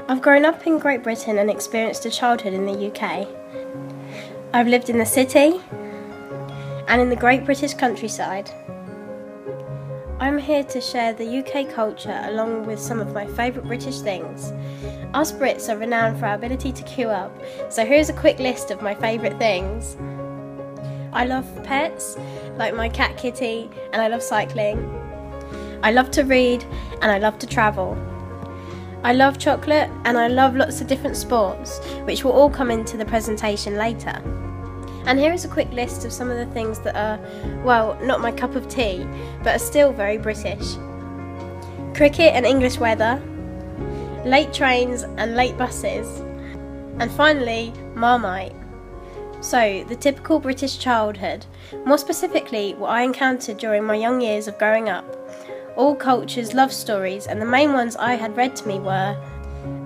I've grown up in Great Britain and experienced a childhood in the UK. I've lived in the city and in the Great British countryside. I'm here to share the UK culture along with some of my favourite British things. Us Brits are renowned for our ability to queue up, so here's a quick list of my favourite things. I love pets, like my cat Kitty, and I love cycling. I love to read and I love to travel. I love chocolate and I love lots of different sports, which will all come into the presentation later. And here is a quick list of some of the things that are, well, not my cup of tea, but are still very British. Cricket and English weather, late trains and late buses, and finally, Marmite. So, the typical British childhood, more specifically what I encountered during my young years of growing up. All cultures' love stories, and the main ones I had read to me were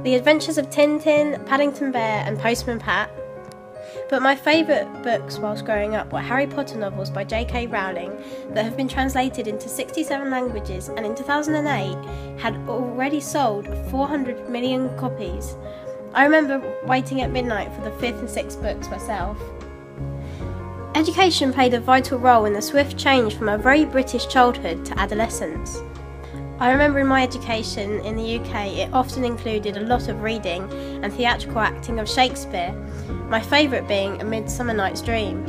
The Adventures of Tintin, Paddington Bear and Postman Pat. But my favourite books whilst growing up were Harry Potter novels by J.K. Rowling that have been translated into 67 languages and in 2008 had already sold 400 million copies. I remember waiting at midnight for the 5th and 6th books myself. Education played a vital role in the swift change from a very British childhood to adolescence. I remember in my education in the UK it often included a lot of reading and theatrical acting of Shakespeare, my favourite being A Midsummer Night's Dream.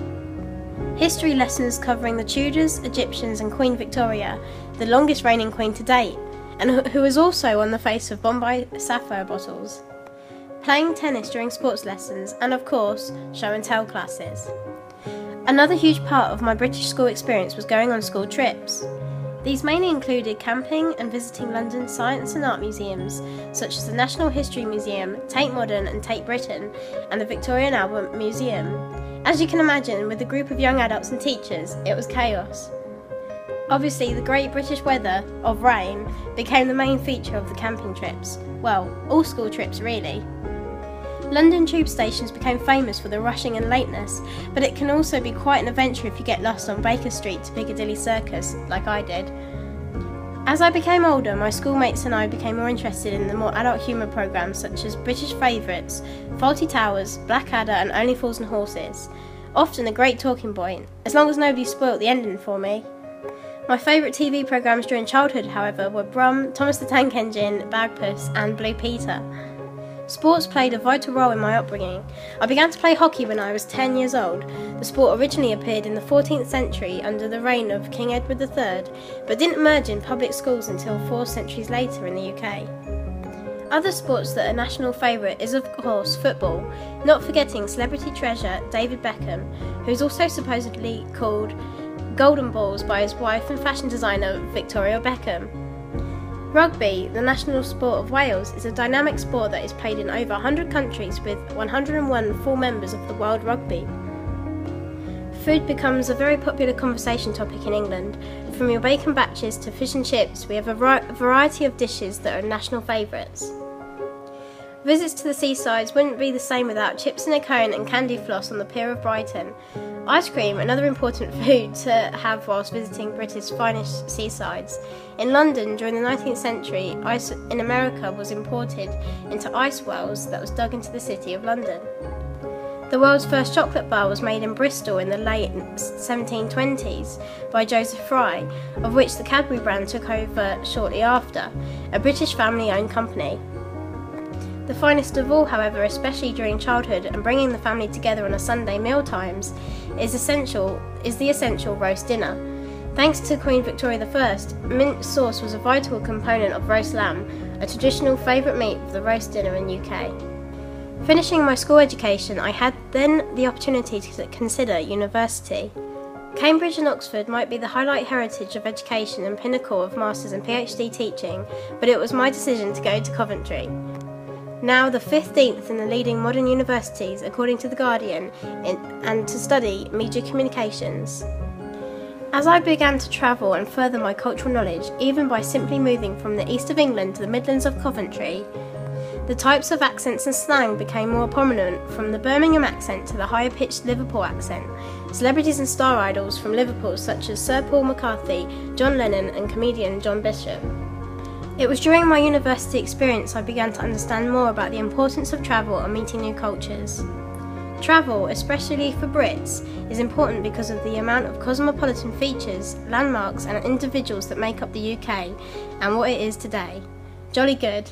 History lessons covering the Tudors, Egyptians and Queen Victoria, the longest reigning queen to date, and who was also on the face of Bombay sapphire bottles. Playing tennis during sports lessons and of course show and tell classes. Another huge part of my British school experience was going on school trips. These mainly included camping and visiting London's science and art museums, such as the National History Museum, Tate Modern and Tate Britain, and the Victoria and Albert Museum. As you can imagine, with a group of young adults and teachers, it was chaos. Obviously, the great British weather, of rain, became the main feature of the camping trips. Well, all school trips really. London tube stations became famous for the rushing and lateness, but it can also be quite an adventure if you get lost on Baker Street to Piccadilly Circus, like I did. As I became older, my schoolmates and I became more interested in the more adult humour programmes such as British Favourites, Fawlty Towers, Blackadder and Only Fools and Horses. Often a great talking point, as long as nobody spoilt the ending for me. My favourite TV programmes during childhood, however, were Brum, Thomas the Tank Engine, Bagpuss and Blue Peter. Sports played a vital role in my upbringing. I began to play hockey when I was 10 years old. The sport originally appeared in the 14th century under the reign of King Edward III, but didn't emerge in public schools until 4 centuries later in the UK. Other sports that are national favourite is of course football, not forgetting celebrity treasure David Beckham, who's also supposedly called Golden Balls by his wife and fashion designer Victoria Beckham. Rugby, the national sport of Wales, is a dynamic sport that is played in over 100 countries with 101 full members of the World Rugby. Food becomes a very popular conversation topic in England. From your bacon batches to fish and chips, we have a variety of dishes that are national favourites. Visits to the seasides wouldn't be the same without chips in a cone and candy floss on the Pier of Brighton. Ice cream, another important food to have whilst visiting Britain's finest seasides. In London, during the 19th century, ice in America was imported into ice wells that was dug into the city of London. The world's first chocolate bar was made in Bristol in the late 1720s by Joseph Fry, of which the Cadbury brand took over shortly after, a British family-owned company. The finest of all, however, especially during childhood and bringing the family together on a Sunday meal times, is the essential roast dinner. Thanks to Queen Victoria I, mint sauce was a vital component of roast lamb, a traditional favourite meat of the roast dinner in UK. Finishing my school education, I had then the opportunity to consider university. Cambridge and Oxford might be the highlight heritage of education and pinnacle of Masters and PhD teaching, but it was my decision to go to Coventry. Now the 15th in the leading modern universities according to The Guardian, and to study media communications. As I began to travel and further my cultural knowledge, even by simply moving from the east of England to the Midlands of Coventry, the types of accents and slang became more prominent, from the Birmingham accent to the higher pitched Liverpool accent. Celebrities and star idols from Liverpool such as Sir Paul McCarthy, John Lennon and comedian John Bishop. It was during my university experience I began to understand more about the importance of travel and meeting new cultures. Travel, especially for Brits, is important because of the amount of cosmopolitan features, landmarks and individuals that make up the UK and what it is today. Jolly good.